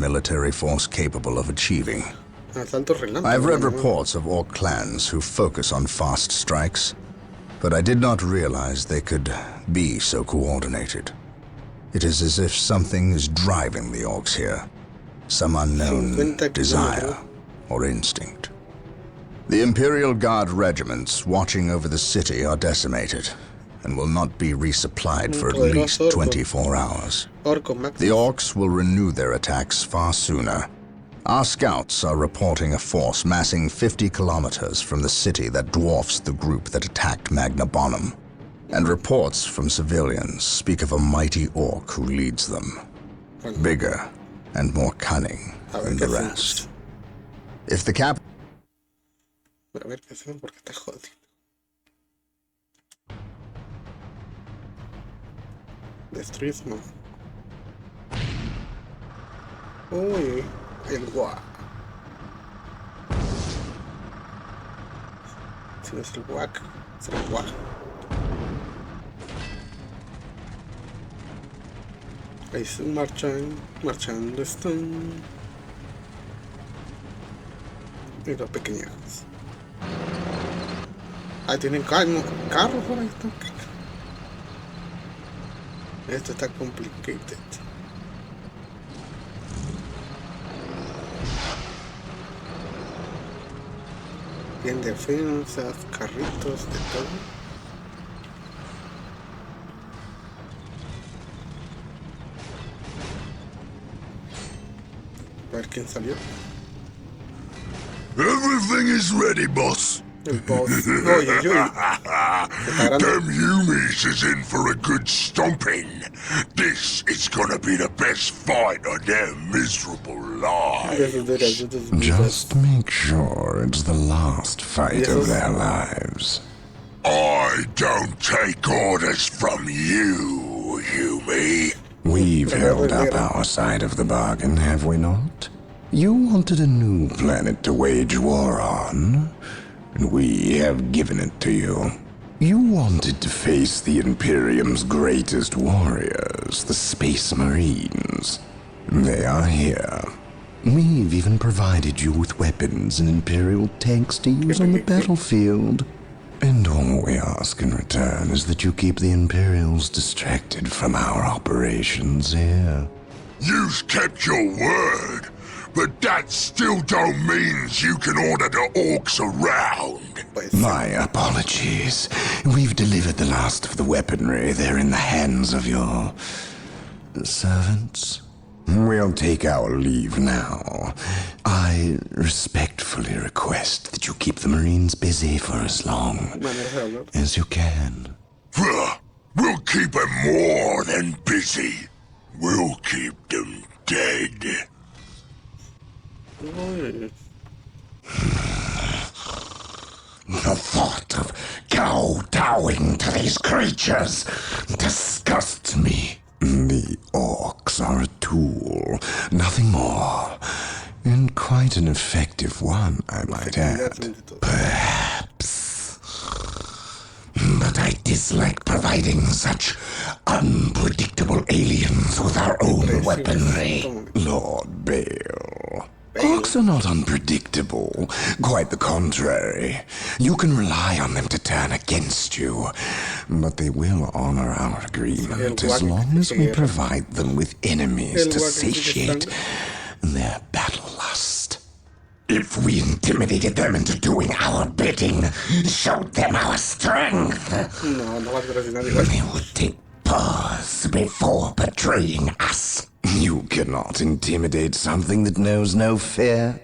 military force capable of achieving. Asalto relámpago. I've read reports of orc clans who focus on fast strikes, but I did not realize they could be so coordinated. It is as if something is driving the orcs here, some unknown desire or instinct. The Imperial Guard regiments watching over the city are decimated and will not be resupplied for at least 24 hours. The orcs will renew their attacks far sooner. Our scouts are reporting a force massing 50 kilometers from the city that dwarfs the group that attacked Magna Bonum. And reports from civilians speak of a mighty orc who leads them. Bigger and more cunning than the rest. If the cap... A ver qué hacemos porque está jodido. Destruir su mano. Uy, el guá. Si no es el guac, es el guá. Ahí se marchando están. Y los pequeñajos. Ahí tienen carros por ahí. Esto está complicated. Bien defensas, carritos, de todo. A ver quién salió. Everything is ready, boss. El boss. Oye, Damn Yumis is in for a good stomping. This is gonna be the best fight of their miserable lives. Just make sure it's the last fight of their lives. I don't take orders from you, Yumi. We've held up our side of the bargain, have we not? You wanted a new planet to wage war on, and we have given it to you. You wanted to face the Imperium's greatest warriors, the Space Marines. They are here. We've even provided you with weapons and Imperial tanks to use on the battlefield. And all we ask in return is that you keep the Imperials distracted from our operations here. You've kept your word, but that still don't mean you can order the orcs around. My apologies. We've delivered the last of the weaponry. They're in the hands of your servants. We'll take our leave now. I respectfully request that you keep the Marines busy for as long as you can. We'll keep them more than busy. We'll keep them dead. The thought of kowtowing to these creatures disgusts me. The orcs are a tool, nothing more. And quite an effective one, I might add. Perhaps. But I dislike providing such unpredictable aliens with our own weaponry. Lord Bale. Orcs are not unpredictable. Quite the contrary. You can rely on them to turn against you. But they will honor our agreement as long as we provide them with enemies to satiate their battle lust. If we intimidated them into doing our bidding, showed them our strength, they would take pause before betraying us. You cannot intimidate something that knows no fear.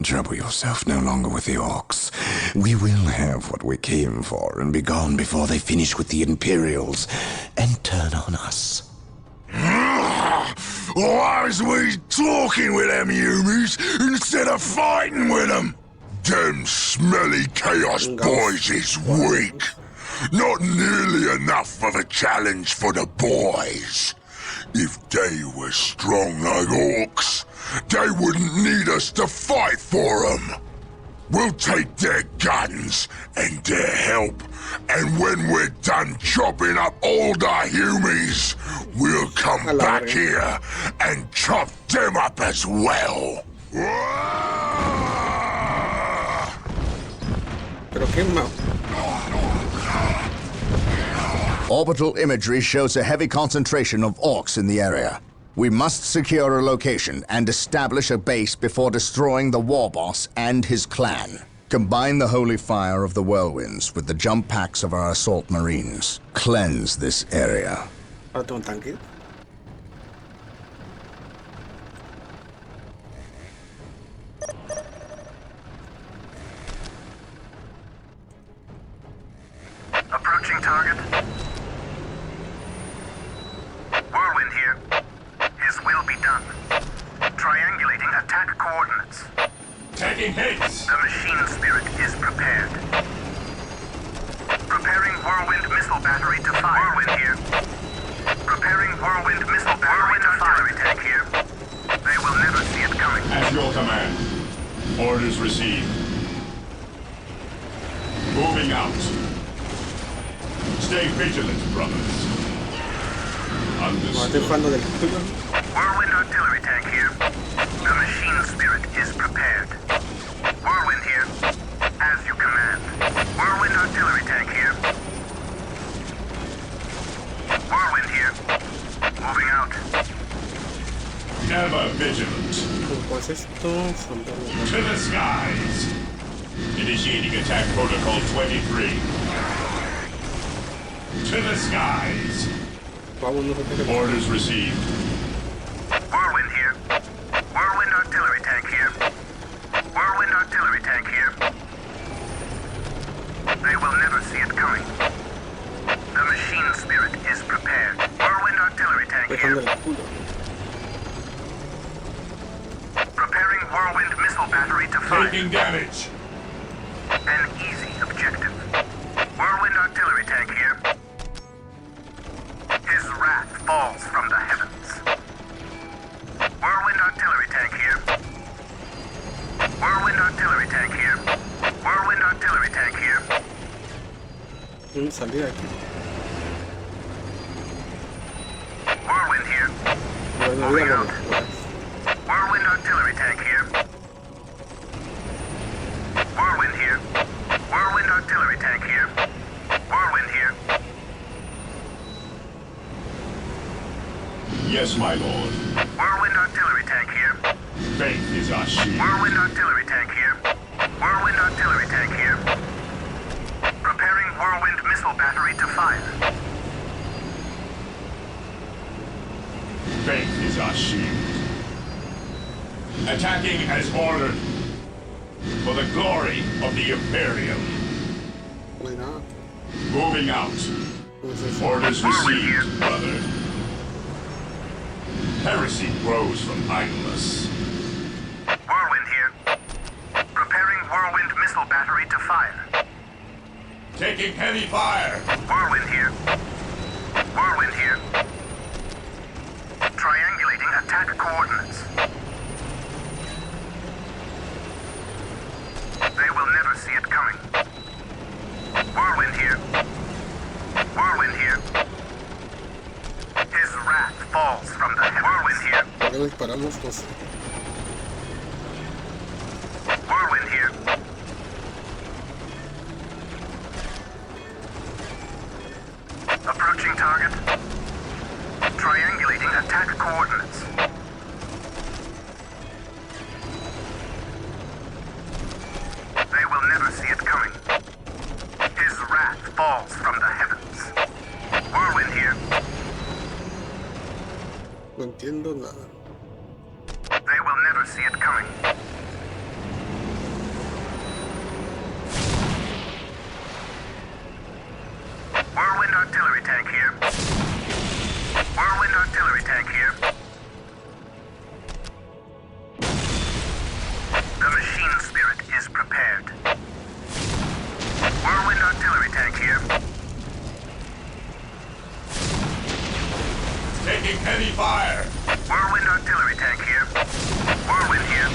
Trouble yourself no longer with the orcs. We will have what we came for and be gone before they finish with the Imperials and turn on us. Why is we talking with them Yumis instead of fighting with them? Them smelly Chaos boys is weak. Not nearly enough of a challenge for the boys. If they were strong like orcs, they wouldn't need us to fight for them. We'll take their guns and their help, and when we're done chopping up all the humies, we'll come back here and chop them up as well. Pero qué más. Orbital imagery shows a heavy concentration of orcs in the area. We must secure a location and establish a base before destroying the war boss and his clan. Combine the holy fire of the whirlwinds with the jump packs of our assault marines. Cleanse this area. Ahora tengo un tanque. Approaching target. Whirlwind here. His will be done. Triangulating attack coordinates. Taking hits! The machine spirit is prepared. Preparing whirlwind missile battery to fire. Whirlwind here. Preparing whirlwind missile battery to fire. Artillery tank here. They will never see it coming. At your command. Orders received. Moving out. Stay vigilant, brothers. Como estoy jugando del culo. Whirlwind artillery tank here. The machine spirit is prepared. Whirlwind here. As you command. Whirlwind artillery tank here. Whirlwind here. Moving out. Ever vigilant. ¿Cómo es esto? Son dos. To the skies. Initiating attack protocol 23. To the skies. Vámonos a tener. Orders received. Whirlwind here. Whirlwind artillery tank here. Whirlwind artillery tank here. They will never see it coming. The machine spirit is prepared. Whirlwind artillery tank Dejando here. el culo. Preparing whirlwind missile battery to fire. Taking damage. An easy objective. Whirlwind artillery tank here. His wrath falls from the heavens. Whirlwind artillery tank here. Whirlwind artillery tank here. Whirlwind artillery tank here. Salí de aquí. Whirlwind here. Pero no había bolas. Whirlwind artillery tank here. Whirlwind here. Whirlwind artillery tank here. Whirlwind here. Yes, my lord. Whirlwind artillery tank here. Faith is our shield. Whirlwind artillery tank here. Whirlwind artillery tank here. Preparing whirlwind missile battery to fire. Faith is our shield. Attacking as ordered. For the glory of the Imperium. Bueno, Moving out. ¿cómo es eso? Orders received, brother. Heresy grows from idleness. Whirlwind here. Preparing whirlwind missile battery to fire. Taking heavy fire. Whirlwind here. Whirlwind here. Triangulating attack coordinates. They will never see it coming. Whirlwind here. Whirlwind here. His wrath falls from the heavens. Whirlwind here. ¿Por qué no disparamos? No sé. Whirlwind here. Approaching target. Triangulating attack coordinates. They will never see it coming. His wrath falls from the heavens. Whirlwind here. No entiendo nada. They will never see it coming. Whirlwind artillery tank here. Whirlwind artillery tank here. The machine spirit is prepared. Whirlwind artillery tank here. Taking heavy fire. Whirlwind artillery tank here. Whirlwind here.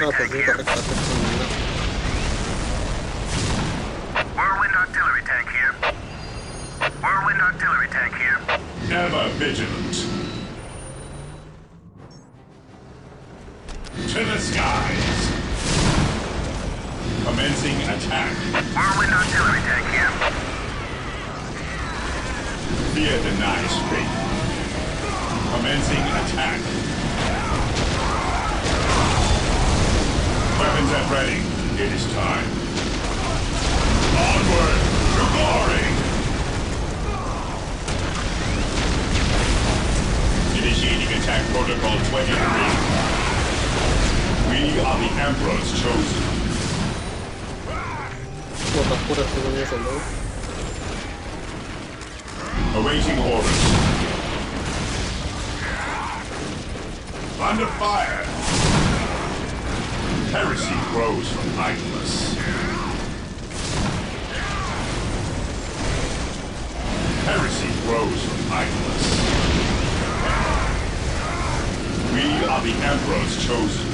artillery tank tengo que here. rescatar con Whirlwind artillery tank here. Whirlwind artillery tank here. Ever vigilant. To the skies. Commencing attack. Whirlwind artillery tank here. Fear denies faith. Commencing attack. Weapons at ready. It is time. Onward to glory! Initiating attack protocol 23. We are the Emperor's chosen. por las puras que no me hacen, ¿no? Awaiting orders. Under fire. Heresy grows from idleness. Heresy grows from idleness. We are the Emperor's chosen.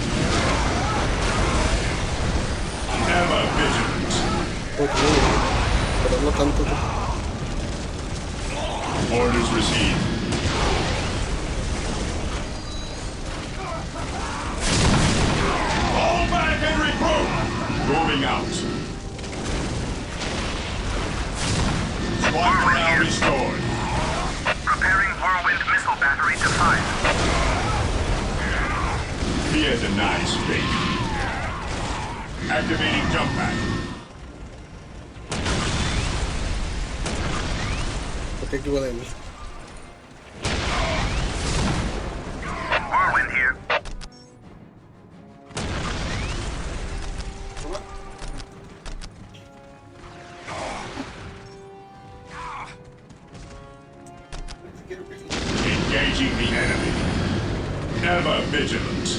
Ever vigilant. Ok, pero no tanto. Orders received. Fall back and regroup! Moving out. Squad morale restored. Preparing Whirlwind missile battery to fire. Fear denies faith. Activating jump pack. ¿Por qué equivo de mí? Whirlwind here. Engaging the enemy. Ever vigilant.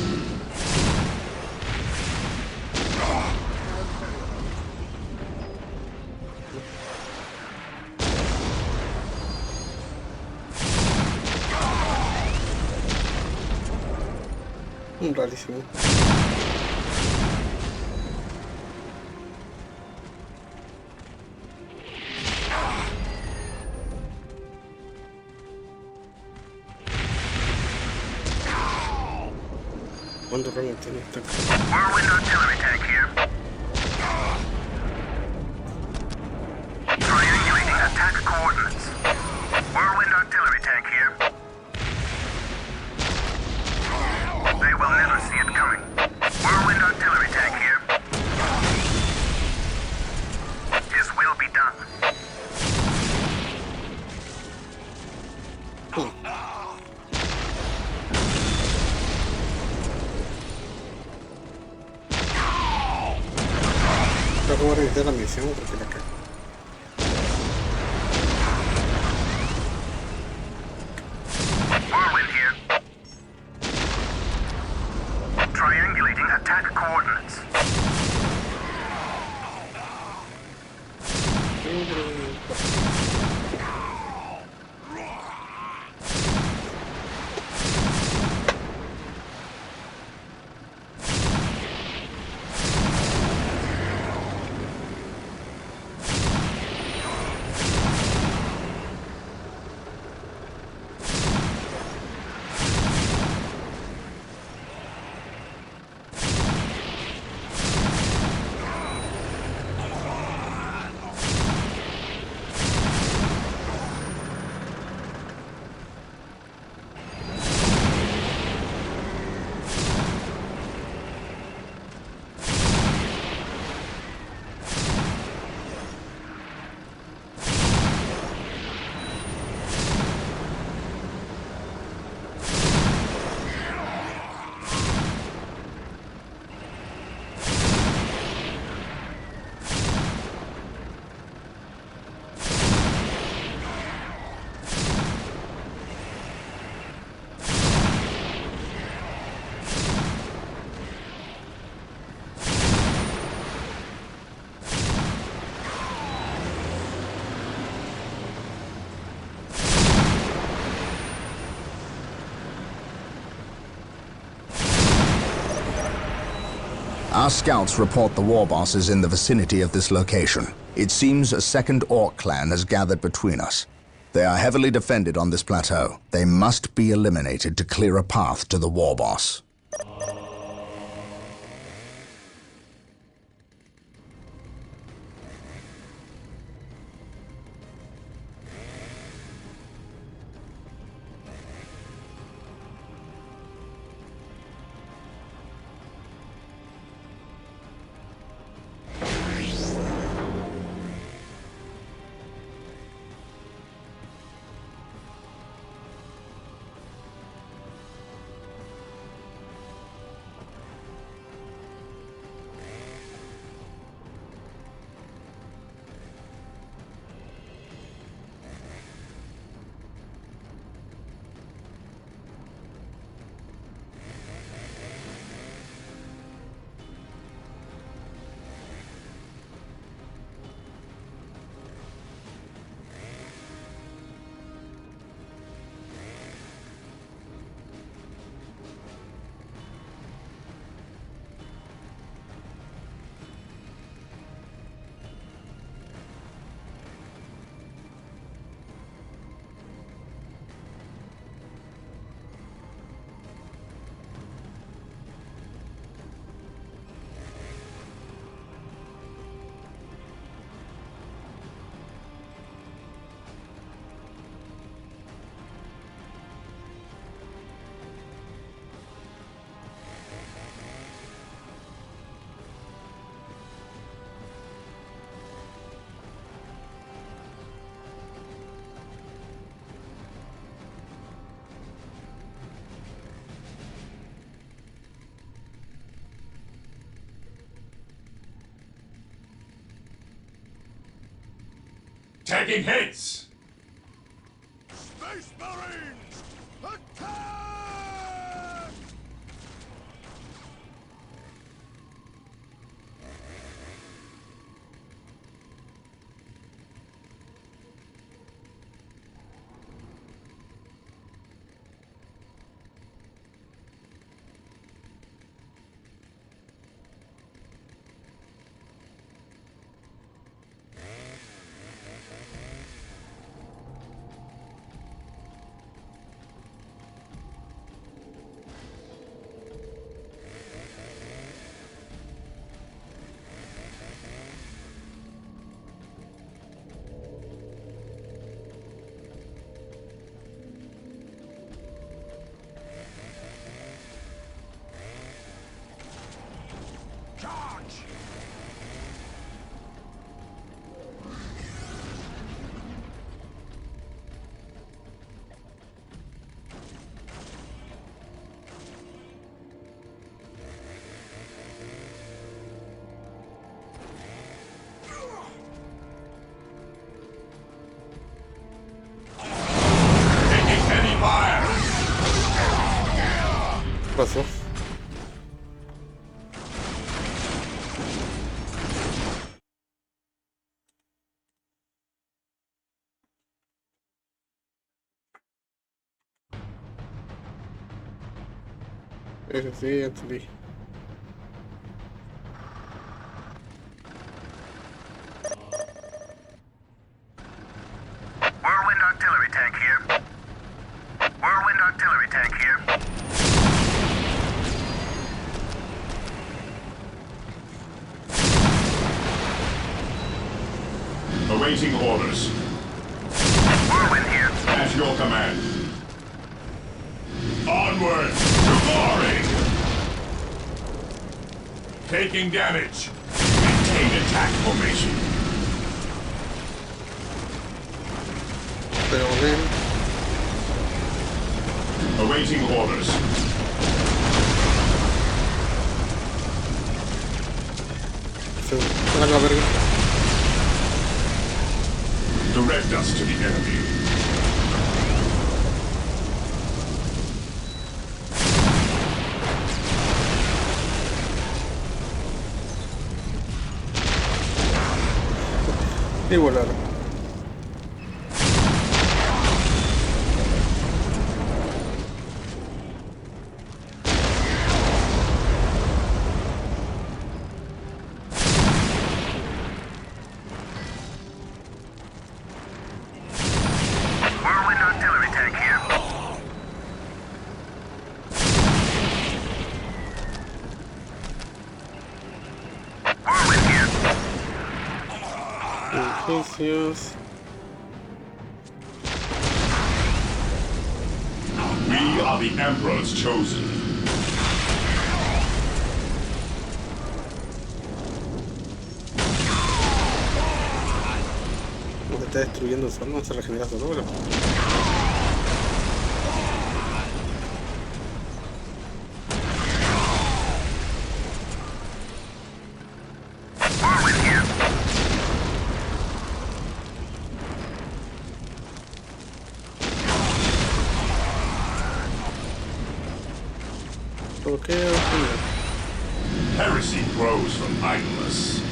Rarísimo. ¿Cuánto rango tiene esta cosa? Whirlwind artillery tank here. Triangulating attack coordinates. Whirlwind artillery tank here. They will never see it coming. Whirlwind artillery tank here. His will be done. Creo que voy a revisar la misión porque la cago. Whirlwind here. Triangulating attack coordinates. Our scouts report the war boss is in the vicinity of this location. It seems a second orc clan has gathered between us. They are heavily defended on this plateau. They must be eliminated to clear a path to the war boss. Taking hits! Space Marines! Attack! ¿Qué pasó? Eso sí, ya te vi. Whirlwind artillery tank here. Whirlwind artillery tank here. Awaiting orders. Whirlwind here. At your command. Onward to glory! Taking damage. Maintain attack formation. Pero ven, Awaiting orders. se van a la verga. Direct us to the enemy. Y volar. Edificios. We are the Emperor's chosen. Como que está destruyendo solo, se regenera solo, pero... Whirlwind here. ¿Por qué al final? Heresy grows from idleness.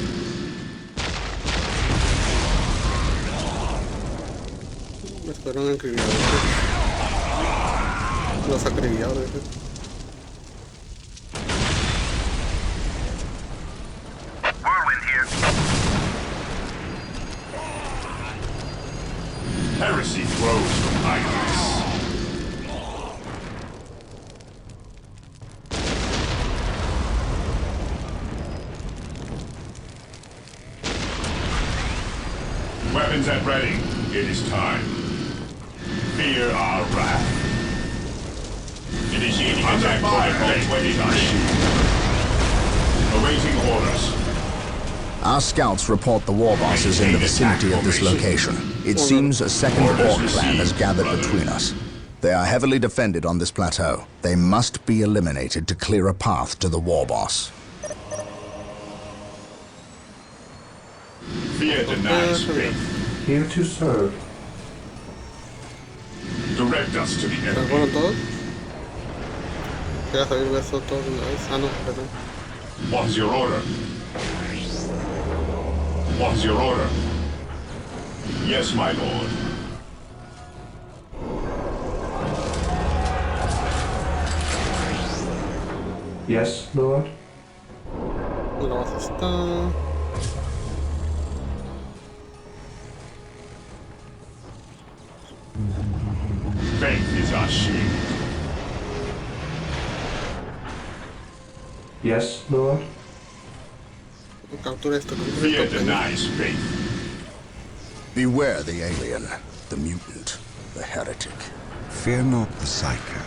Me fueron acribilladores. Los acribilladores. Whirlwind here. Heresy grows from idleness. Weapons at ready. It is time. Fear our wrath. Initiating attack protocol 29. Awaiting orders. Our scouts report the war boss is in the vicinity of this location. It seems a second orc clan has gathered between us. They are heavily defended on this plateau. They must be eliminated to clear a path to the war boss. Fear denies faith. Here to serve. Direct us to the ¿Se enemy. fueron todos? ¿Quieres saber eso todo de una vez? Ah, no, perdón. What is your order? What is your order? Yes, my lord. Yes, Lord. La base está... Faith is our shield. Yes, Lord. Captura esto, captura Fear esto. denies faith. Beware the alien, the mutant, the heretic. Fear not the psyker.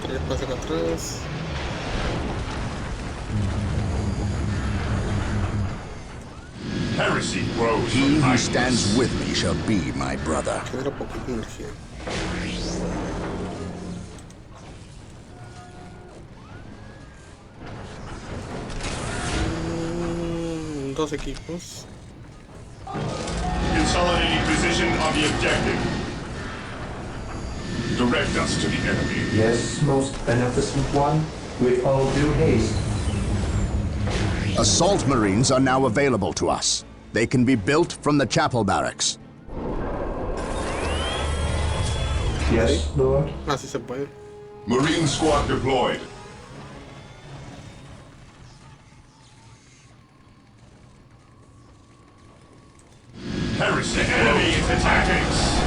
Trae espacio acá atrás. Heresy grows He from who idleness. stands with me shall be my brother. Genera poquita energía. Dos equipos. Consolidating position on the objective. Direct us to the enemy. Yes, most beneficent one. With all due haste. Assault Marines are now available to us. They can be built from the chapel barracks. Yes, Lord. Así se puede. Marine squad deployed. Heresy. The enemy is attacking us.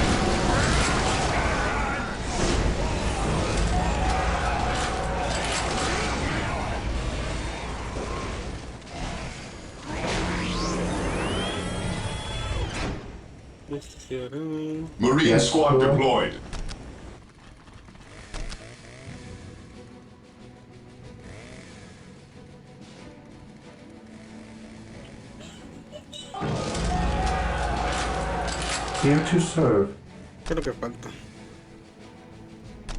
Marine Yes, squad Lord. deployed. Here to serve. ¿Qué es lo que falta?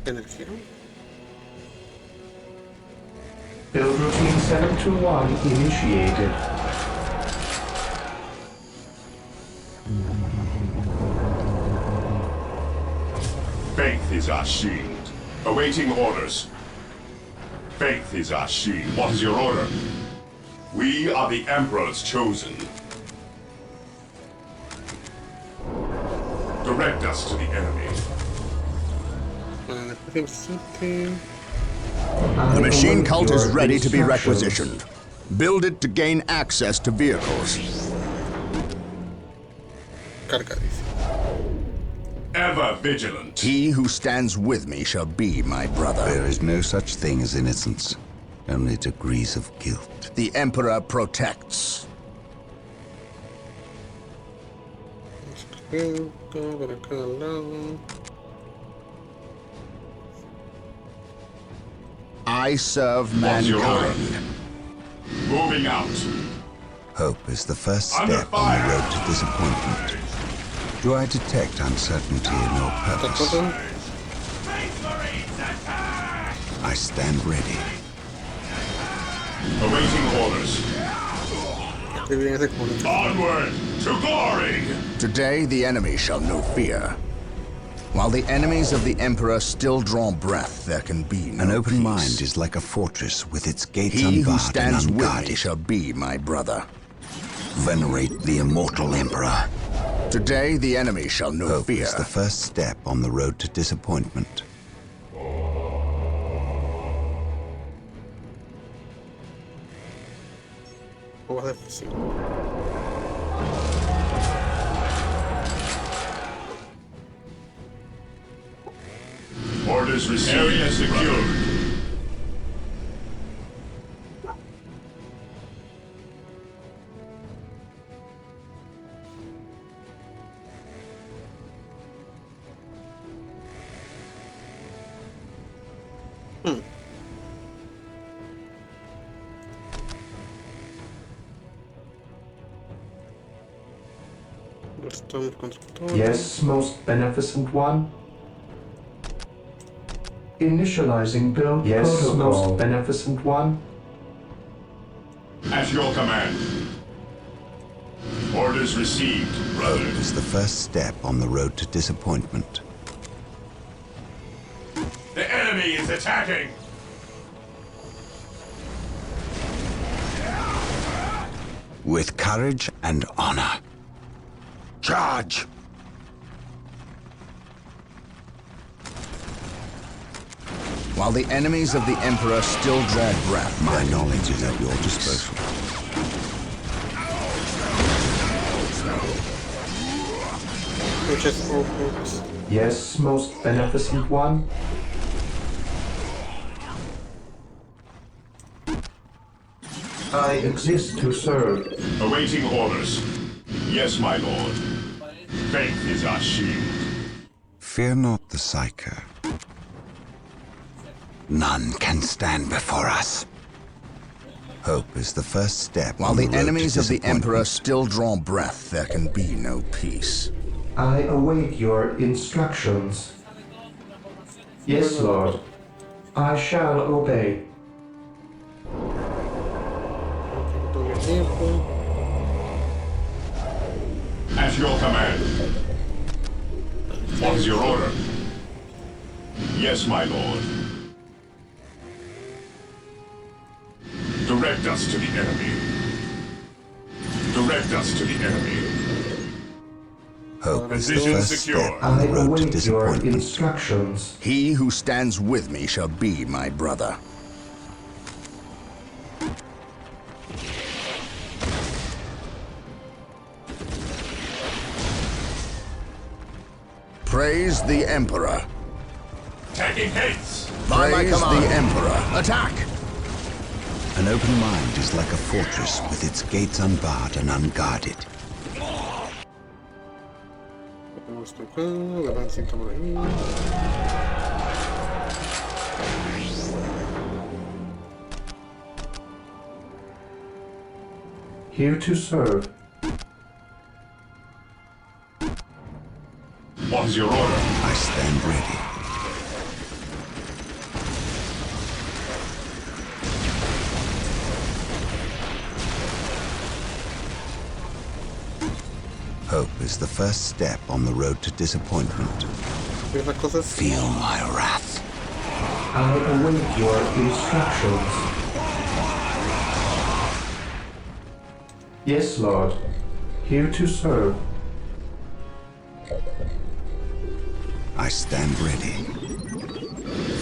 Energía. Build routine 721 initiated. Faith is our shield. Awaiting orders. Faith is our shield. What is your order? We are the Emperor's chosen. Direct us to the enemy. The machine Await cult is your ready to be instructions. requisitioned. Build it to gain access to vehicles. Carga, dice. Ever vigilant. He who stands with me shall be my brother. There is no such thing as innocence. only degrees of guilt. The Emperor protects. Para cada lado. I serve What's your order? mankind. Moving out. Hope is the first Under step on the fire. road to disappointment. Do I detect uncertainty in your purpose? Cosa? I stand ready. Awaiting orders. Qué bien ese culo. Onward to glory. Today the enemy shall know fear. While the enemies of the Emperor still draw breath, there can be no An open peace. mind is like a fortress with its gates He who unbarred stands and with me unguarded. shall be my brother. Venerate the immortal Emperor. Today the enemy shall know Hope fear. is the first step on the road to disappointment. Hojas de fusil. Orders received. Area secured. Estamos contra todo. Yes, most beneficent one. Initializing build Yes, protocol. most Beneficent one. At your command. Orders received, Hope brothers. is the first step on the road to disappointment. The enemy is attacking. With courage and honor. Charge! While the enemies of the Emperor still draw breath, My there can knowledge be is no at your peace. disposal. Which is oops. Yes, most beneficent one. I exist to serve. Awaiting orders. Yes, my lord. Faith is our shield. Fear not the Psyker. None can stand before us. Hope is the first step While on the the road enemies to of the Emperor disappointment. still draw breath, there can be no peace. I await your instructions. Yes, Lord. I shall obey. Doble tiempo. At your command. What is your order? Yes, my lord. Direct us to the enemy. Direct us to the enemy. Hope is the Position first secure. step on I the road to await your disappointment. instructions. He who stands with me shall be my brother. Praise the Emperor. Taking haste. By my Praise command. the Emperor. Attack! An open mind is like a fortress with its gates unbarred and unguarded. Tenemos esto acá, la lancita por ahí. Here to serve. What is your order? I stand ready. Hope is the first step on the road to disappointment. Esas cosas. Feel my wrath. I await your instructions. Yes, Lord. Here to serve. I stand ready.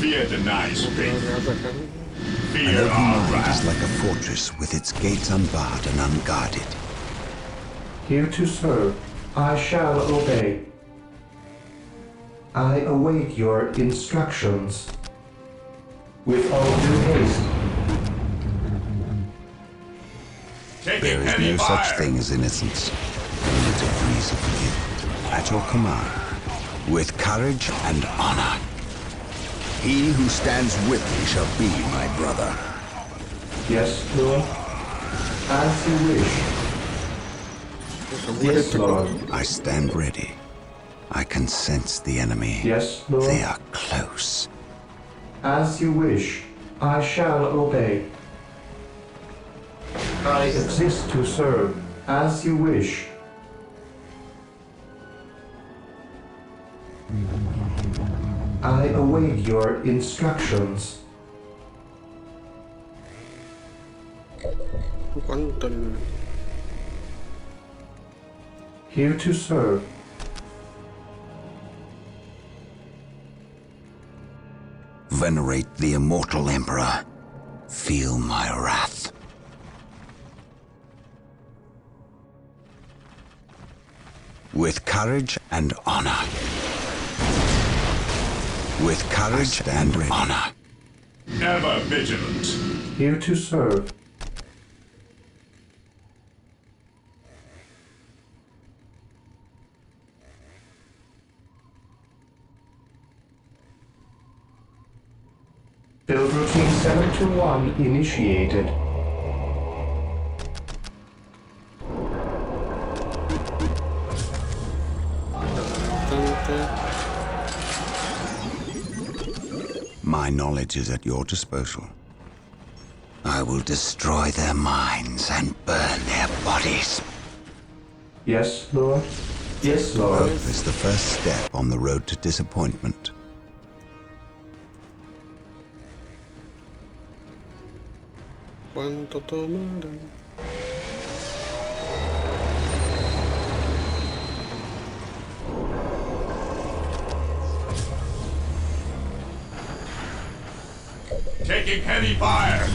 Fear denies faith. An Fear open our mind wrath. is like a fortress with its gates unbarred and unguarded. Here to serve. I shall obey. I await your instructions. With all due haste. Taking There is heavy no fire. such thing as innocence, only degrees of guilt. At your command, with courage and honor. He who stands with me shall be my brother. Yes, Lord. As you wish. Yes, Lord. I stand ready. I can sense the enemy. Yes, Lord. They are close. As you wish. I shall obey. I exist to serve. As you wish. I await your instructions. ¿Cuánto el... Here to serve. Venerate the immortal Emperor. Feel my wrath. With courage and honor. With courage and honor. Ever vigilant. Here to serve. Build routine 721 initiated. My knowledge is at your disposal. I will destroy their minds and burn their bodies. Yes, Lord. Yes, Lord. Hope is the first step on the road to disappointment. ¿Cuánto tomará? Taking heavy fire.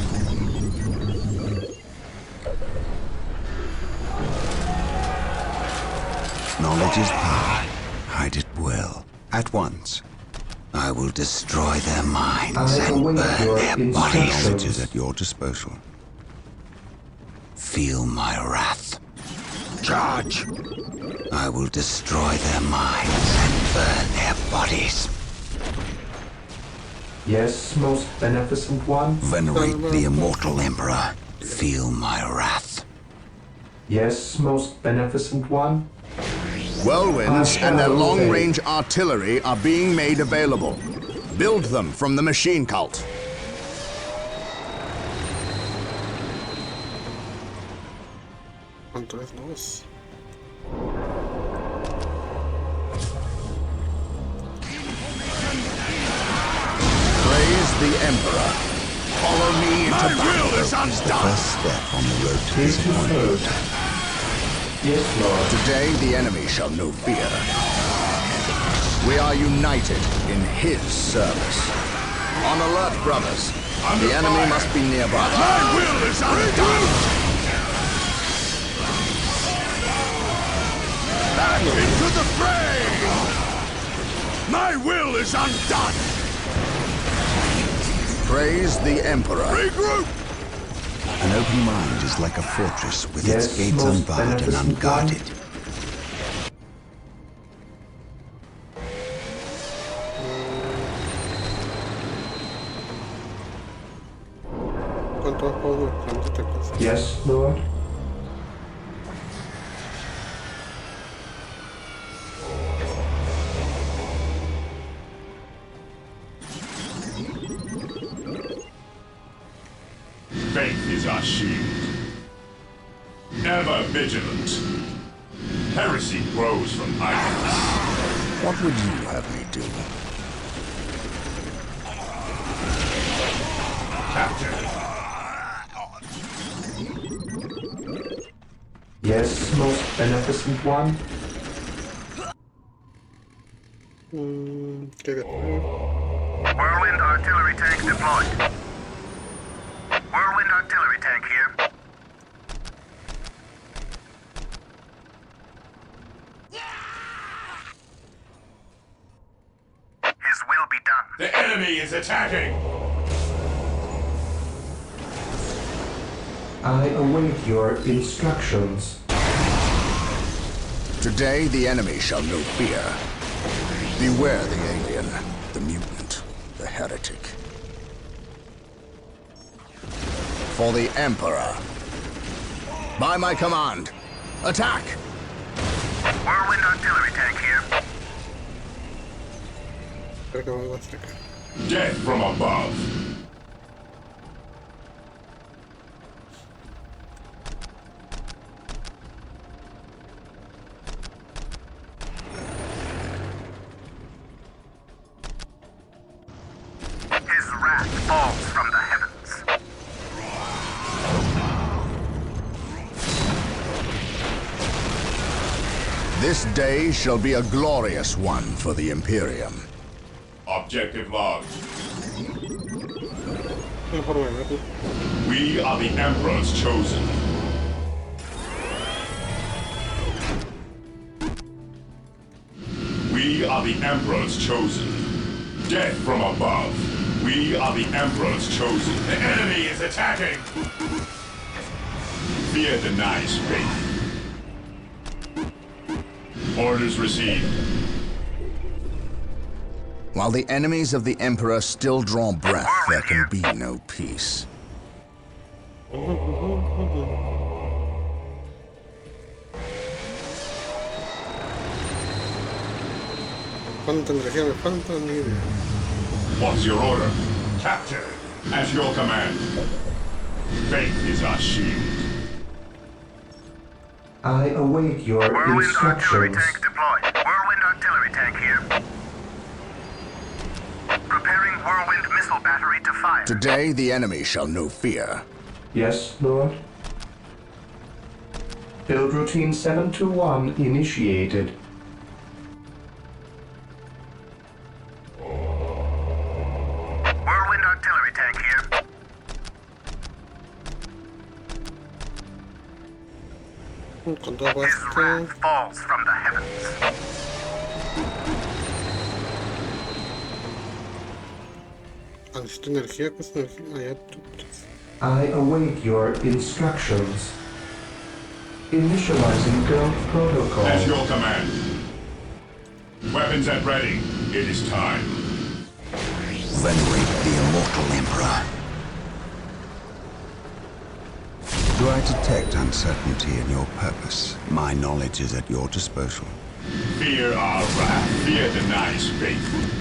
Knowledge is power. Hide it well. At once. I will destroy their minds I and await burn your their bodies. instructions. Knowledge is at your disposal. Feel my wrath. Charge! I will destroy their minds and burn their bodies. Yes, most beneficent one. Venerate the immortal Emperor. Feel my wrath. Yes, most beneficent one. Whirlwinds I and their shall obey. long-range artillery are being made available. Build them from the machine cult. ¿Cuánto es? Dos. Praise the Emperor. Follow me into battle. First step on the road to Here to disappointment. serve. Yes, Lord. Today, the enemy shall know fear. We are united in his service. On alert, brothers. The enemy must be nearby. My will is undone! Back into the fray! My will is undone! Praise the Emperor. Regroup! An open mind is like a fortress with Yes, its gates most unbarred and beneficent unguarded. ¿Cuánto más puedo ver? ¿Cuánto te cuesta? Yes, Lord. Faith is our shield. Ever vigilant. Heresy grows from idleness. What would you have me do? Captain. Yes, most beneficent one. ¿Qué de? Whirlwind artillery tank deployed. Whirlwind artillery tank here. His will be done. The enemy is attacking. I await your instructions. Today the enemy shall know fear. Beware the alien, the mutant, the heretic. For the Emperor. By my command, attack! Whirlwind artillery tank here. Cerca, más cerca. Death from above. His wrath falls from the heavens. This day shall be a glorious one for the Imperium. Objective logged. Mejor me meto. We are the Emperor's chosen. We are the Emperor's chosen. Death from above. We are the Emperor's chosen. The enemy is attacking! Fear denies faith. Orders received. While the enemies of the Emperor still draw breath, there can be no peace. ¿Cuánta energía me falta? Ni idea. What's your order? Captain, at your command. Faith is our shield. I await your Whirlwind artillery instructions. tank deployed. Whirlwind artillery tank here. Preparing whirlwind missile battery to fire. Today the enemy shall know fear. Yes, Lord. Build routine 721 initiated. Whirlwind artillery tank here. Con todo His esto. wrath falls from the heavens. Necesito energía, ¿qué es energía? Ah, ya. I await your instructions. Initializing build protocol. At your command. Weapons at ready. It is time. Venerate the immortal Emperor. Do I detect uncertainty in your purpose? My knowledge is at your disposal. Fear our wrath. Fear denies faith.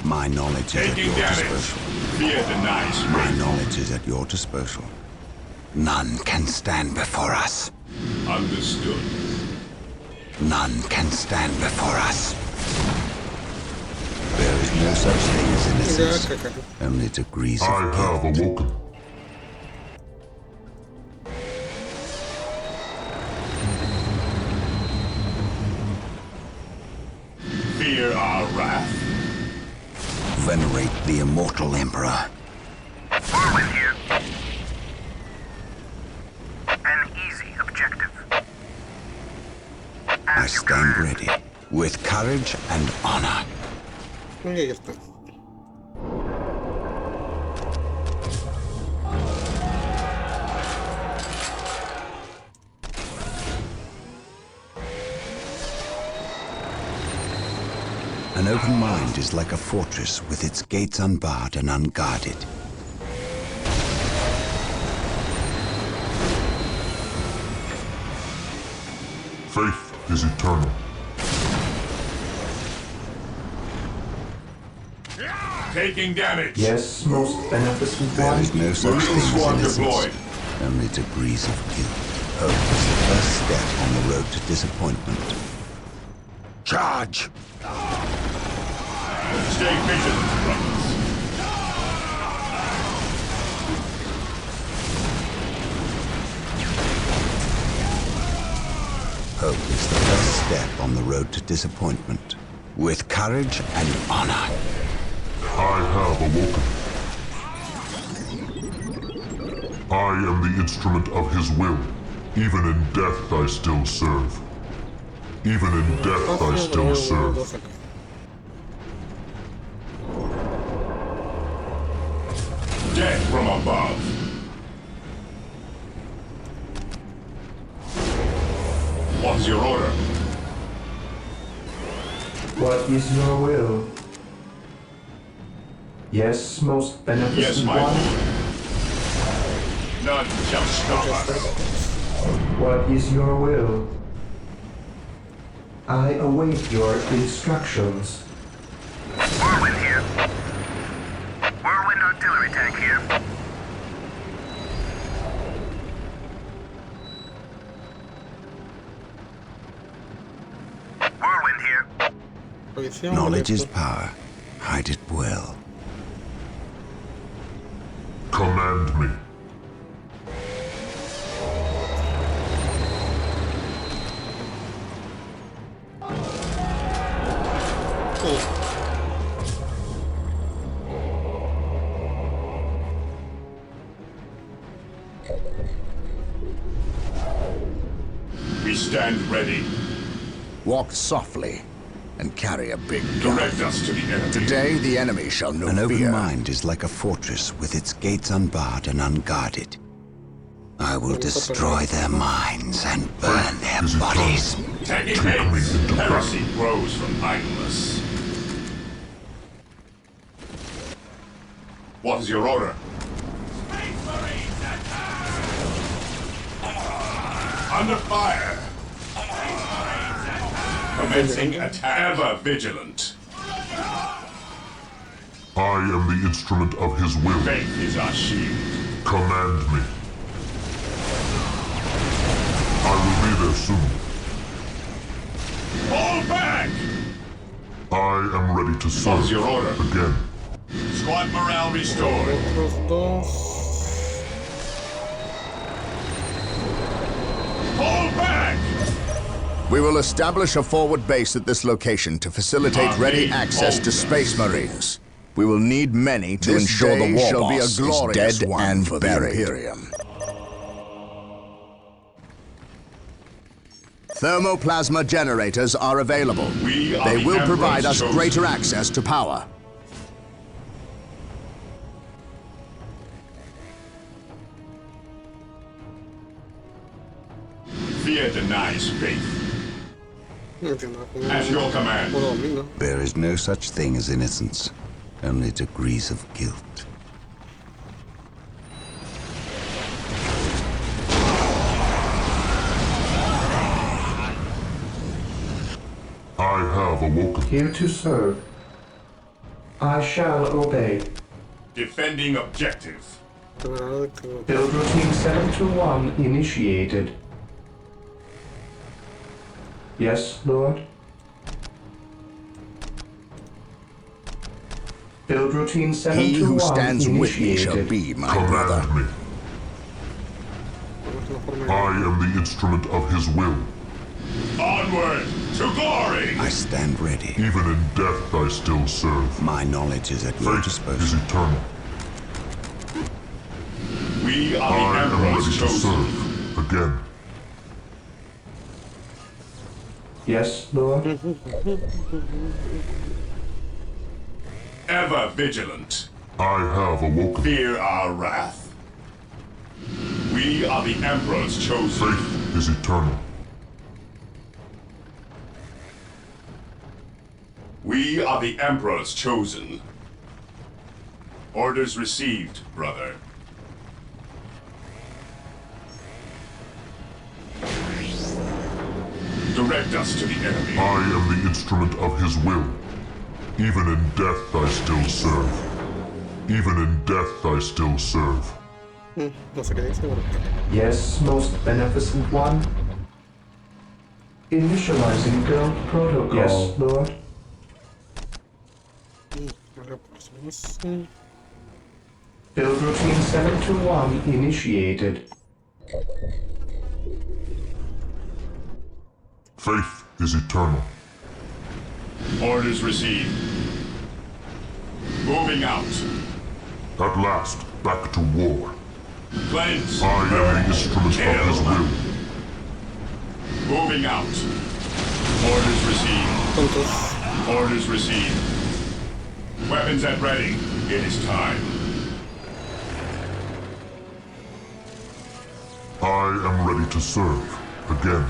My knowledge is at Taking your damage. disposal. Fear denies My faith. knowledge is at your disposal. None can stand before us. Understood. None can stand before us. There is no such thing as Ya, innocence. caca. Only degrees I of have guilt. awoken. Fear our wrath. Venerate the immortal Emperor. Whirlwind here. An easy objective. I As you stand command. ready, with courage and honor. Ya está. An open mind is like a fortress with its gates unbarred and unguarded. Faith is eternal. Taking damage. Yes, most beneficent There one. is no such Marine thing as squad innocence. deployed. Only degrees of guilt. Hope is the first step on the road to disappointment. Charge! Stay vigilant, brothers. Hope is the first step on the road to disappointment. With courage and honor. I have awoken. I am the instrument of his will. Even in death I still serve. Even in death I still serve. Dos acá. Death from above. is your order? What is your will? Yes, most beneficent Yes, my one. lord. None shall stop us. What is your will? I await your instructions. Whirlwind here. Whirlwind artillery tank here. Whirlwind here. Policía, Knowledge is molesto. power. Hide it well. Command me. We stand ready. Walk softly and carry a big Direct gun. us to the enemy. Today, the enemy shall know An open fear. mind is like a fortress with its gates unbarred and unguarded. I will destroy their minds and burn their bodies. Taking haste. Heresy grows from idleness. What is your order? Space Marines attack! Under fire! Commencing attack. Ever vigilant. I am the instrument of his will. Faith is our shield. Command me. I will be there soon. Fall back! I am ready to serve. What is your order? Again. Squad morale restored. Otros dos. Fall back! We will establish a forward base at this location to facilitate Our ready main access to focus. Space Marines. We will need many to This ensure the day war shall be a boss glorious is dead one and for the buried. Imperium. Thermoplasma generators are available. We are They the will provide Emperor's us chosen. greater access to power. Fear denies faith. No entiendo. At your command. Puro domingo. There is no such thing as innocence, only degrees of guilt. I have awoken. Here to serve. I shall obey. Defending objective. De verdad que Build routine 721 initiated. Yes, Lord. Build routine He 721 who stands with me shall initiated. be my brother. Command me. I am the instrument of his will. Onward to glory! I stand ready. Even in death I still serve. My knowledge is at your Faith disposal. is eternal. We are I the am ready Emperor's to chosen. serve. Again. Yes, Lord. Ever vigilant. I have awoken. Fear our wrath. We are the Emperor's chosen. Faith is eternal. We are the Emperor's chosen. Orders received, brother. Direct us to the enemy. I am the instrument of his will. Even in death I still serve. Even in death I still serve. no sé qué dice, pero... Yes, most beneficent one. Initializing build protocol. Yes, Lord. Vale, pues vamos. Build routine 721 initiated. Faith is eternal. Orders received. Moving out. At last, back to war. Cleanse. I am the instrument of his will. Moving out. Orders received. Tontos. Orders received. Weapons at ready. It is time. I am ready to serve. Again.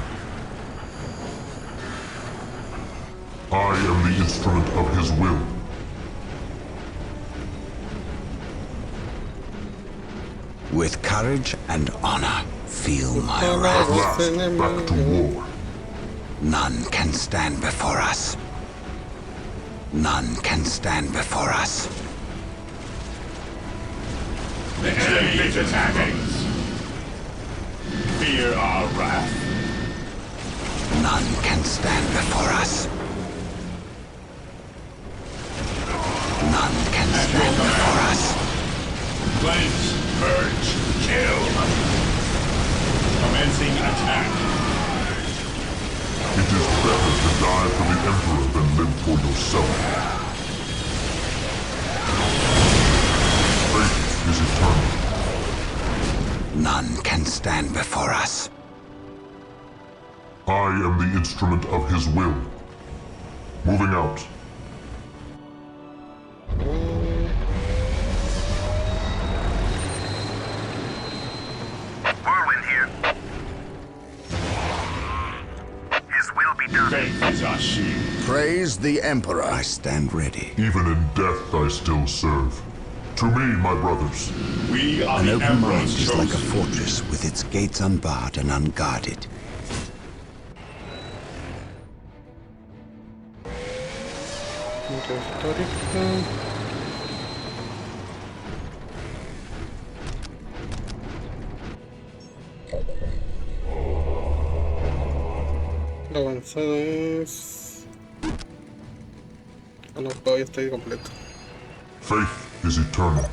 I am the instrument of his will. With courage and honor, feel my At wrath. last, back to war. None can stand before us. None can stand before us. The enemy is attacking. Fear our wrath. None can stand before us. None can stand before us. Cleanse, purge, kill. Commencing attack. It is better to die for the Emperor than live for yourself. Fate is eternal. None can stand before us. I am the instrument of his will. Moving out. Whirlwind here. His will be done. Faith is our shield. Praise the Emperor. I stand ready. Even in death I still serve. To me, my brothers. We are An the open mind Emperor's is chosen. like a fortress with its gates unbarred and unguarded. Histórica. La avanzada es... Ah, no, todavía está ahí completo. Faith is eternal.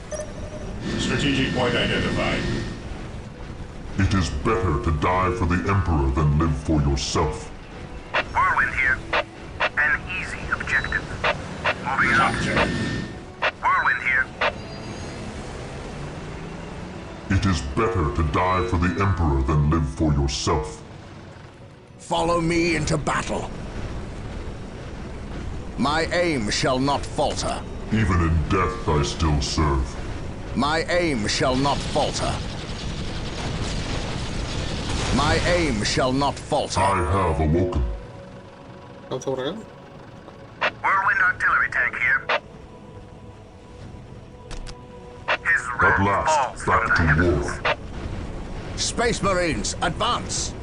Strategic point identified. It is better to die for the Emperor than live for yourself. Whirlwind here. An easy objective. Moving out. Capture. Whirlwind here. It is better to die for the Emperor than live for yourself. Follow me into battle. My aim shall not falter. Even in death I still serve. My aim shall not falter. My aim shall not falter. I have awoken. ¿Vamos por acá? Whirlwind artillery tank here. His At wrath last, falls from back the to heavens. war. Space Marines, advance!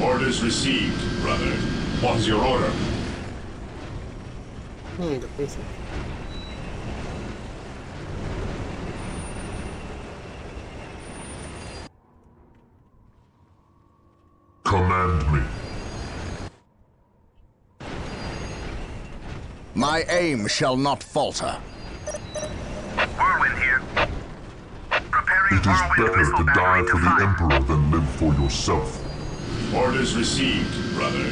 Orders received, brother. What is your order? Defensa. Command me. My aim shall not falter. Whirlwind here. Preparing It is whirlwind better missile to die battery for to the fire. Emperor than live for yourself. Orders received, brother.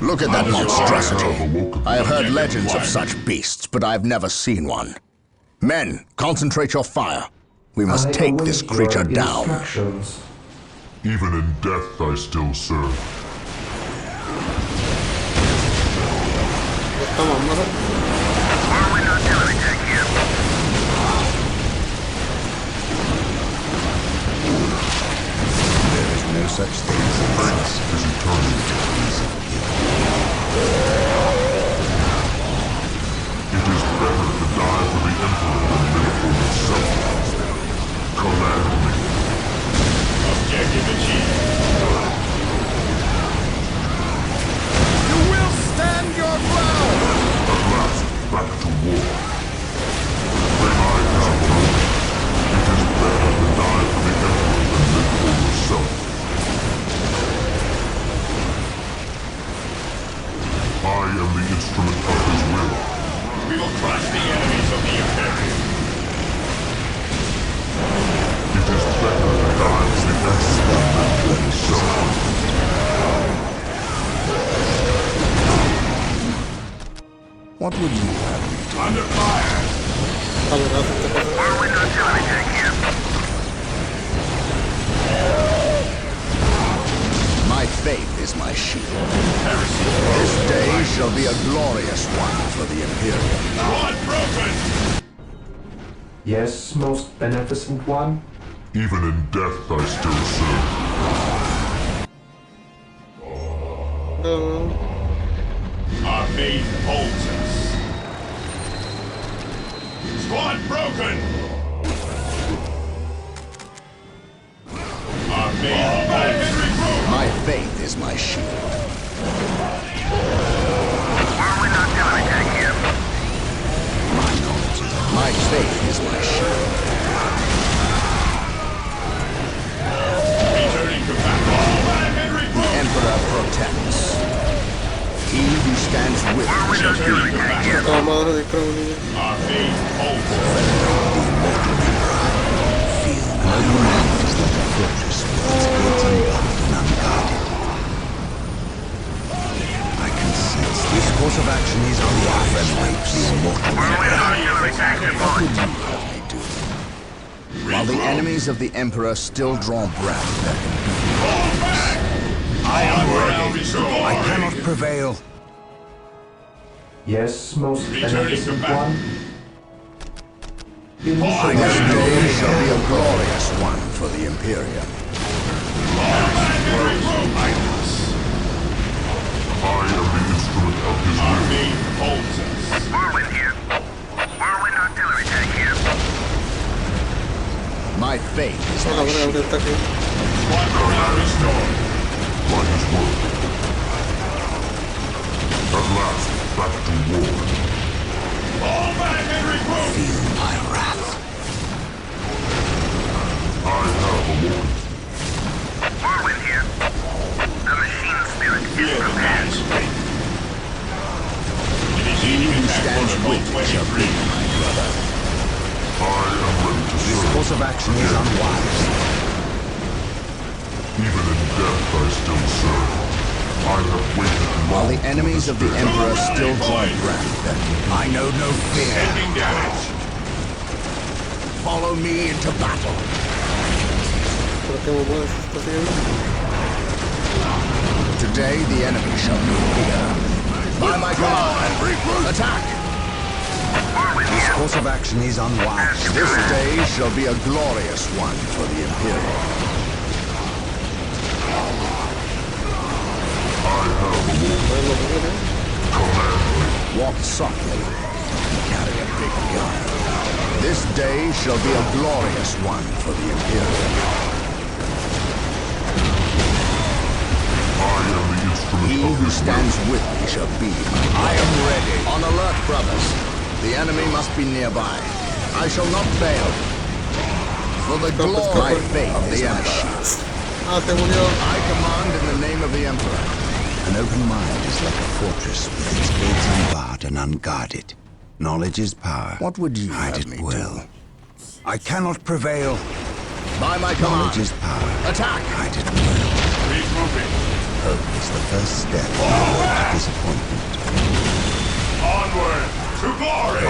Look at that I monstrosity. have awoken. I have heard Objective legends of one. such beasts, but I have never seen one. Men, concentrate your fire. We must I take await this your creature down. instructions. Even in death I still serve. Estamos, ¿no? Whirlwind artillery tank here. There is no such thing as Faith is eternal. It is better to die for the Emperor than live for yourself. Command me. Objective achieved. You will stand your ground! At last, back to war. When I have awoken, it is better to die for the Emperor than live for yourself. I am the instrument of his will. We will crush the enemies of the Imperium. It is better to die for the Emperor than live for yourself. What would you have me do? Under fire. Whirlwind artillery tank here. My faith is my shield. Heresy. This day shall be a glorious one for the Imperium. Blood broken. Yes, most beneficent one. Even in death I still serve. Our faith holds us. Squad broken! Our faith holds us. My faith is my shield. Whirlwind artillery tank here. My faith is my shield. Returning to battle. The Emperor protects. He who stands with me shall be Returning to battle. Acá madre de Crowley. Our faith holds us. This course of action is unwise. The immortal Whirlwind artillery tank deployed. while the enemies of the Emperor still draw breath. I am ready. I cannot prevail. Yes, most Returning to beneficent battle. one. This Initiate day shall be a glorious one for the Imperium. I am the instrument of his Our will. faith holds us. Whirlwind here. Whirlwind artillery tank here. My faith is Ahora my voy a abrir shield. ataque. Squad morale restored. By his word. At last, back to war. Fall back and regroup! Feel my wrath. I have awoken. Whirlwind here. The machine spirit is Fear the prepared. man's fate. Initiating attack stands protocol with me shall 23. I am ready to This serve. course of action is unwise. Even in death, I still serve. I have waited While long. the enemies of the Emperor still draw breath, I know no fear. Taking damage. Follow me into battle. ¿Por qué me mueves? ¿Estás siguiendo? Today the enemy shall be fear. By my command, attack! This course of action is unwise. This day shall be a glorious one for the Imperium. ¿Podemos seguir, Walk softly. Carry a big gun. This day shall be a glorious one for the Imperium. I am the instrument He of who his will. stands with me shall be. I am ready. On alert, brothers. The enemy must be nearby. I shall not fail. For the glory of faith of the Emperor. Ah, te murió. I command in the name of the Emperor. An open mind is like a fortress with its gates unbarred and unguarded. Knowledge is power. What would you Hide have it me well. do? I cannot prevail. By my Knowledge command. is power. Attack! Hide it well. Regrouping. Hope is the first step on the road to disappointment. Onward to glory!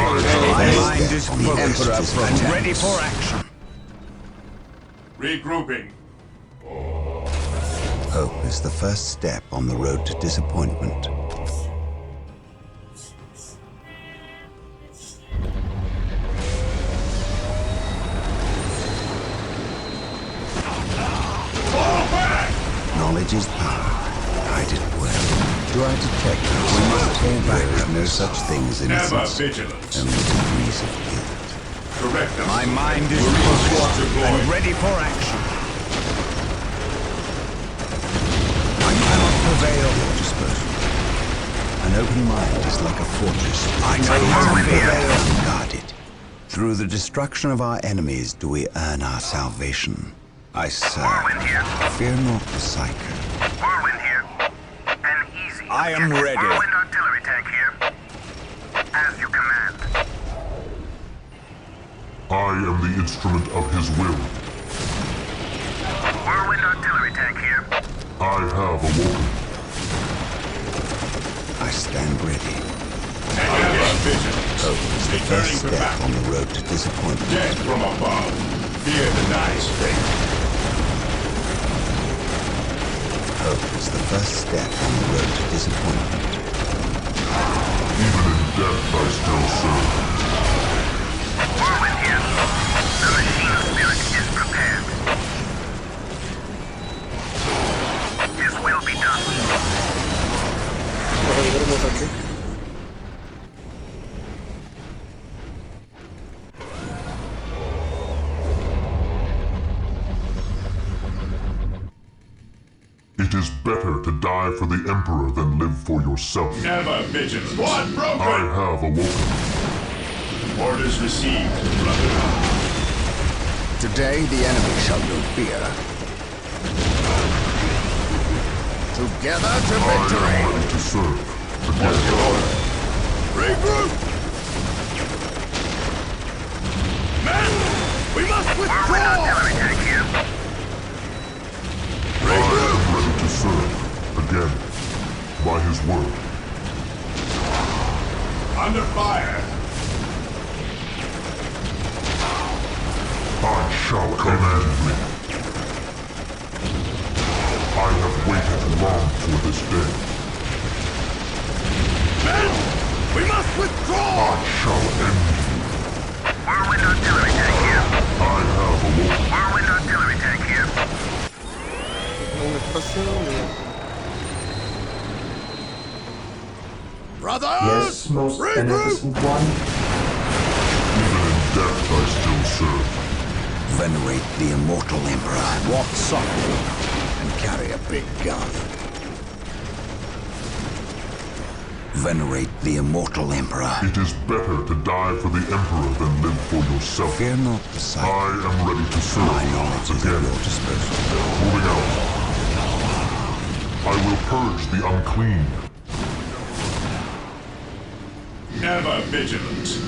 My mind is The Emperor protects. ready for action. Regrouping. Hope is the first step on the road to disappointment. Fall back! Knowledge is power. Hide it well. Do I detect this? We must fall back. There is no such thing as Never innocence. vigilant. Only degrees of guilt. Correct us. My mind is Focus deployed. and ready for action. I cannot prevail. Your disposal. An open mind is like a fortress. I know how to prevail unguarded. Through the destruction of our enemies do we earn our salvation. I serve. Whirlwind here. Fear not the psycho. Whirlwind here. An easy. I am objective. ready. Whirlwind artillery tank here. As you command. I am the instrument of his will. Whirlwind artillery tank here. I have awoken. I stand ready. Never vigilant. Hope is the Returning first to step battle. on the road to disappointment. Death from above. Fear denies fate. Hope is the first step on the road to disappointment. Even in death, I still serve. Whirlwind here. The machine spirit is prepared. His will be done. better to die for the Emperor than live for yourself. Never vigilant. What broken? I have awoken. Orders received, brother. Today the enemy shall know fear. Together to I victory! am ready to serve. What's your order? Regroup! Men! We must withdraw! Artillery tank here. I am ready to serve. Again. By his word. Under fire. I shall command me. I have waited long for this day. Men! We must withdraw! I shall end you. Whirlwind artillery tank here. I have awoken. Whirlwind artillery tank here. Un espacio. Brothers! Yes, most beneficent one. Even in death I still serve. Venerate the immortal Emperor. Walk softly and carry a big gun. Venerate the immortal Emperor. It is better to die for the Emperor than live for yourself. Fear not the sight. I am ready to serve. My knowledge is at Again. your disposal. Moving out. I will purge the unclean. Never vigilant.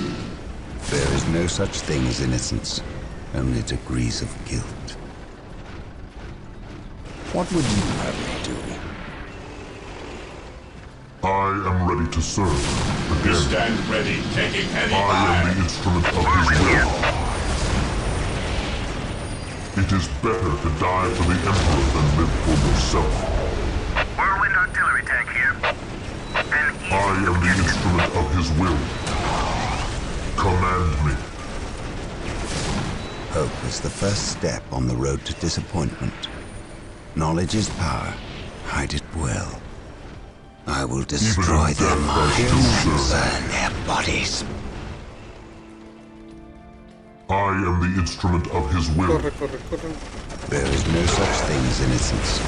There is no such thing as innocence, only degrees of guilt. What would you have me do? I am ready to serve. We Again. stand ready, taking heavy I am fire. the instrument of his will. It is better to die for the Emperor than live for yourself. Whirlwind artillery tank here. An easy I am the objective. instrument of his will. Command me. Hope is the first step on the road to disappointment. Knowledge is power. Hide it well. I will destroy in their death I minds still and serve. burn their bodies. I am the instrument of his will. Corre, corre, corre. There is no such thing as innocence,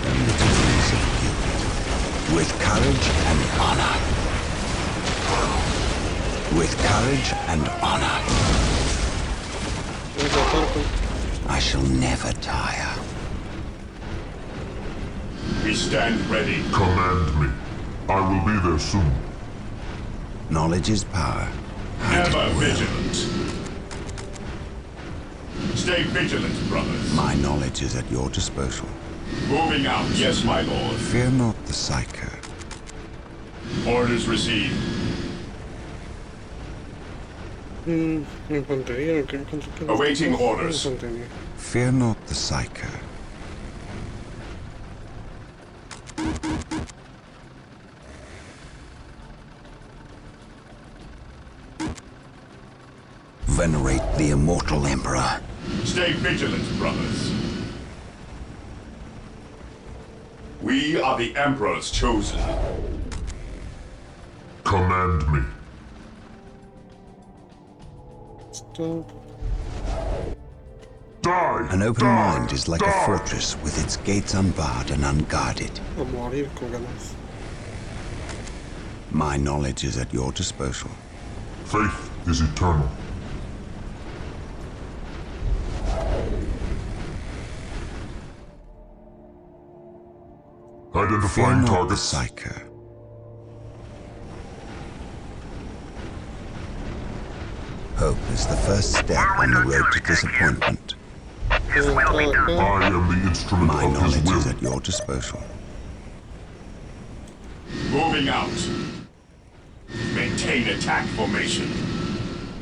only degrees of guilt. With courage and honor. With courage and honor. Voy a tratar con... I shall never tire. We stand ready. Command me. I will be there soon. Knowledge is power. Hide Never it well. vigilant. Stay vigilant, brothers. My knowledge is at your disposal. Moving out. Yes, my lord. Fear not the psycho. Orders received. Infantería, Awaiting orders. Infantería. Fear not the psycho. Venerate the immortal Emperor. Stay vigilant, brothers. We are the Emperor's chosen. Command me. Stop. Die! An open Die! mind is like Die! a fortress with its gates unbarred and unguarded. A morir con ganas. My knowledge is at your disposal. Faith is eternal. Fear Identifying not the targets. psycho. Hope is the first step on the road to disappointment. His will be done. I am the instrument My of his knowledge will. is at your disposal. Moving out. Maintain attack formation.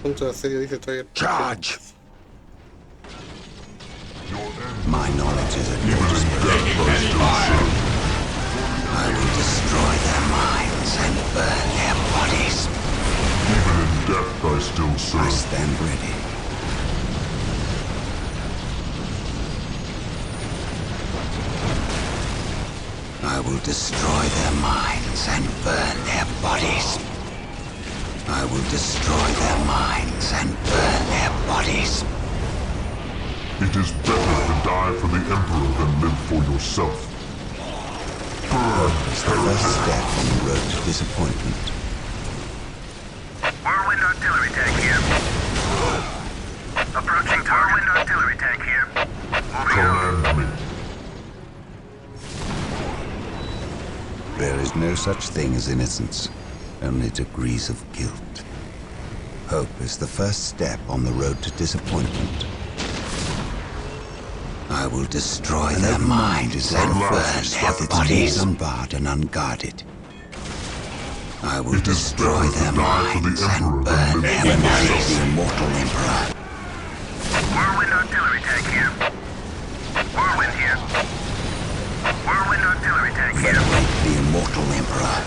Punto de asedio dice todavía. Charge! Your end. My knowledge is at your Even in disposal. death I still serve. I will destroy their minds and burn their bodies. Even in death I still I serve. stand ready. I will destroy their minds and burn their bodies. I will destroy their minds and burn their bodies. It is better to die for the Emperor than live for yourself. It's the first step on the road to disappointment. Whirlwind artillery tank here. Approaching Whirlwind artillery tank here. Moving out. Command me. There is no such thing as innocence, only degrees of guilt. Hope is the first step on the road to disappointment. I will destroy their minds and burn their bodies unbarred and unguarded. I will destroy their minds and burn their bodies. The immortal Emperor. Whirlwind artillery tank here. Whirlwind here. Whirlwind artillery tank here. Venerate the immortal Emperor.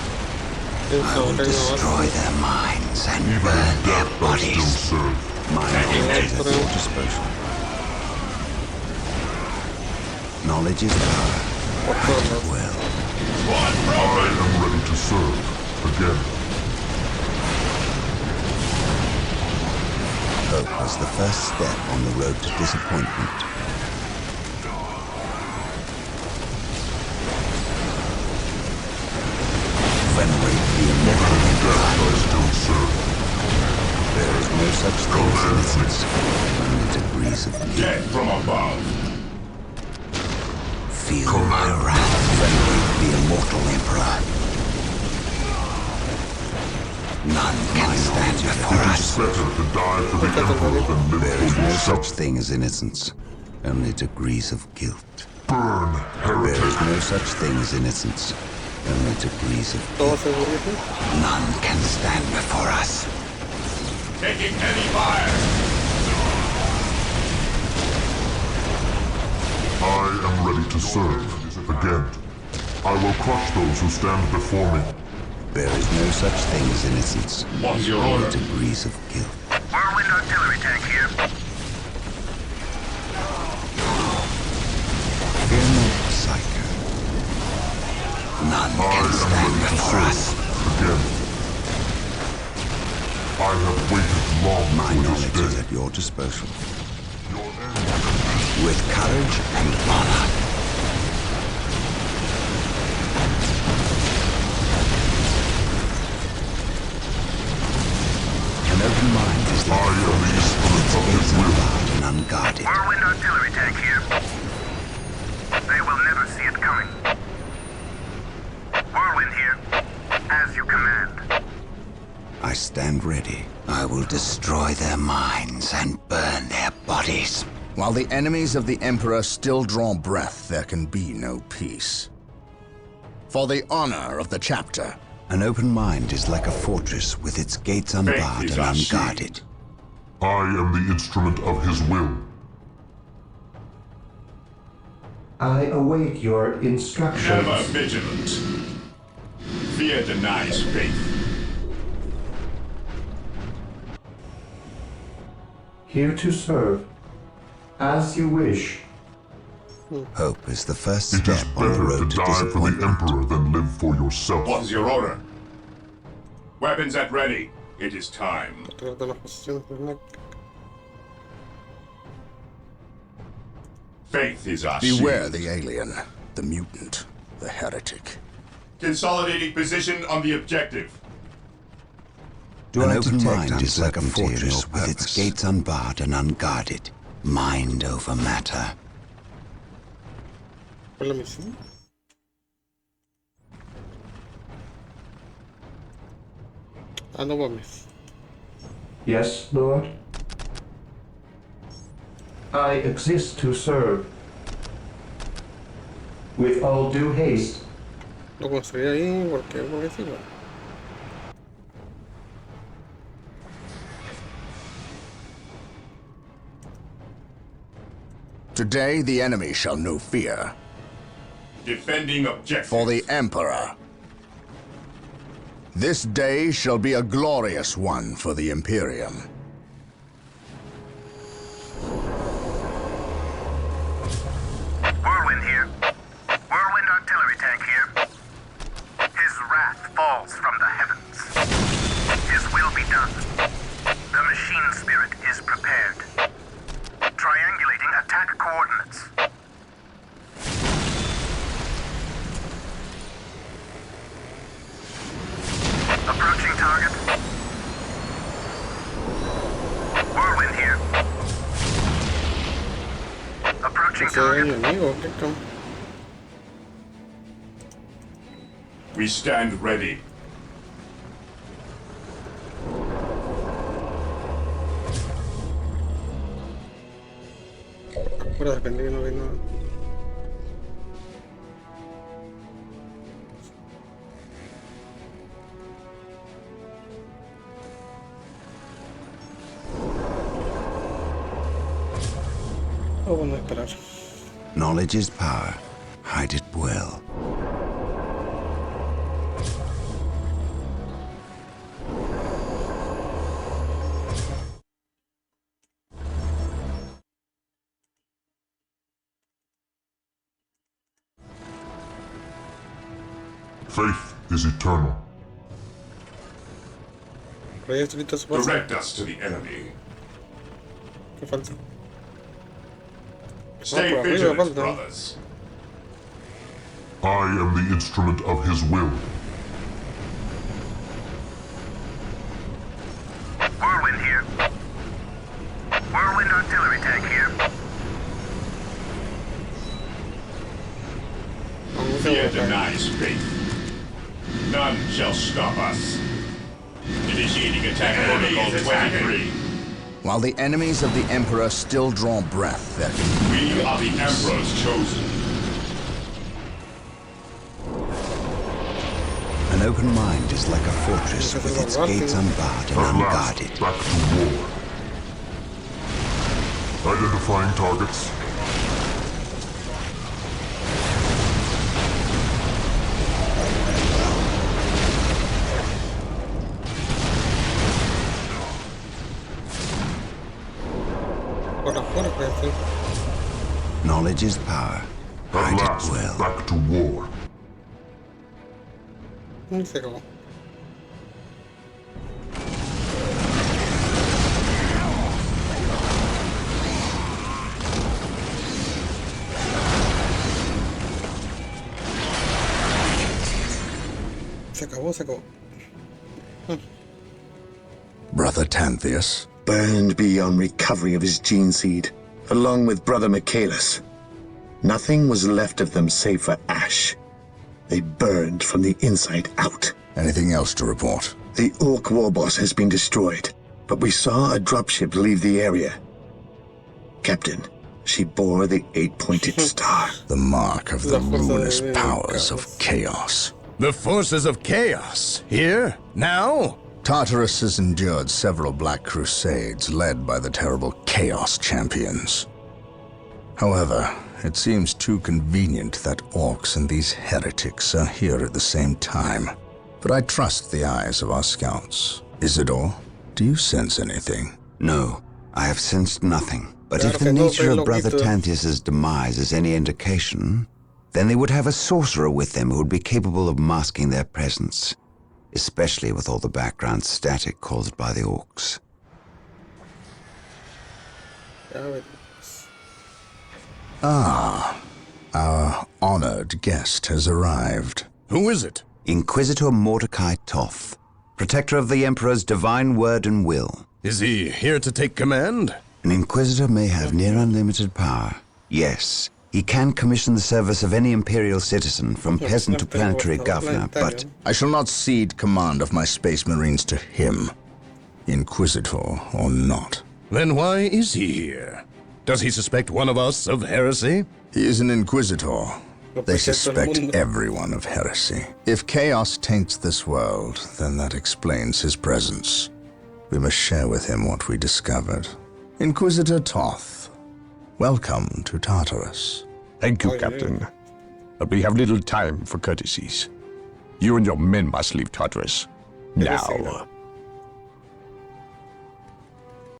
I will destroy their minds and burn their bodies. My knowledge is at your disposal. Knowledge is power. Act at will. I am ready to serve. Again. Hope is the first step on the road to disappointment. Venerate the immortal Emperor. I still serve. There is no such thing as innocence, only degrees of guilt. Death from above. Feel my wrath. Venerate the immortal Emperor. None can stand before us. It's better to die for the Emperor than live There for is no yourself. such thing as innocence, only degrees of guilt. Burn, There is heretic. no such thing as innocence, only degrees of ¿Todo guilt. seguro? None can stand before us. Taking heavy fire. I am ready to serve. Again. I will crush those who stand before me. There is no such thing as innocence, What's your only order? degrees of guilt. Whirlwind artillery tank here. Fear not, Psycho. None can stand before us. Again. I have waited long My for knowledge this is day. at your disposal. Your end. With courage and honor. An open mind is like I am the instrument of his will. unbarred and unguarded. Whirlwind artillery tank here. They will never see it coming. Whirlwind here. As you command. I stand ready. I will destroy their minds and burn their bodies. While the enemies of the Emperor still draw breath, there can be no peace. For the honor of the chapter, An open mind is like a fortress with its gates unbarred is and our shield. unguarded. I am the instrument of his will. I await your Ever instructions. vigilant. Fear denies faith. Here to serve. As you wish. Hope is the first It is step on the better to road to die for the disappointment. Emperor than live for yourself. What's your order? Weapons at ready. It is time. Trata las posiciones de Snack. Faith is our beware shield. the alien, the mutant, the heretic. Consolidating position on the objective. An open mind is like a fortress with its gates unbarred and unguarded. Mind over matter. ¿Cuál es la misión? Ah, no mames. Yes, Lord? I exist to serve. With all due haste. Lo construí ahí porque sí, bueno. Today the enemy shall know fear. Defending objective. For the Emperor. This day shall be a glorious one for the Imperium. Whirlwind here. Whirlwind artillery tank here. His wrath falls from the heavens. His will be done. The machine spirit is prepared. Triangulating attack coordinates. Approaching Ese es target. enemigo, ¿qué cam? We stand ready. Pura depende que no ve nada. Oh, bueno, esperar. Knowledge is power. Hide it well. Faith is eternal. Pero ya escrito su fuerza. Direct us to the enemy. ¿Qué falta? Stay por arriba vigilant, falta. brothers. I am the instrument of his will. Whirlwind here. Whirlwind artillery tank here. Vamos a Fear buscar. denies faith. None shall stop us. Initiating attack protocol 23. While the enemies of the Emperor still draw breath, their We are the Emperor's chosen. An open mind is like a fortress with its gates unbarred and At unguarded. last, back to war. Identifying targets. Por afuera, pues, sí. Knowledge is power. At Hide it last, well. back to war. Y se acabó. Se acabó, se acabó. Brother Tantheus. Burned beyond recovery of his gene seed, along with Brother Michaelis. Nothing was left of them save for ash. They burned from the inside out. Anything else to report? The Orc warboss has been destroyed, but we saw a dropship leave the area. Captain, she bore the 8-pointed star. The mark of the La fuerza luminous de powers caos. of chaos. The forces of chaos? Here? Now? Tartarus has endured several Black Crusades led by the terrible Chaos Champions. However, it seems too convenient that orcs and these heretics are here at the same time. But I trust the eyes of our scouts. Isidore, do you sense anything? No, I have sensed nothing. But Claro if the que no, nature soy of Brother loquito. Tantheus's demise is any indication, then they would have a sorcerer with them who would be capable of masking their presence, especially with all the background static caused by the orcs. Ya ver. Our honored guest has arrived. Who is it? Inquisitor Mordecai Toth, protector of the Emperor's divine word and will. Is he here to take command? An Inquisitor may have near unlimited power. Yes, he can commission the service of any Imperial citizen, from peasant to planetary governor, but I shall not cede command of my space marines to him, Inquisitor or not. Then why is he here? Does he suspect one of us of heresy? He is an Inquisitor. They protector del suspect mundo. everyone of heresy. If chaos taints this world, then that explains his presence. We must share with him what we discovered. Inquisitor Toth, welcome to Tartarus. Thank you, Aye, Captain. But we have little time for courtesies. You and your men must leave Tartarus. Now.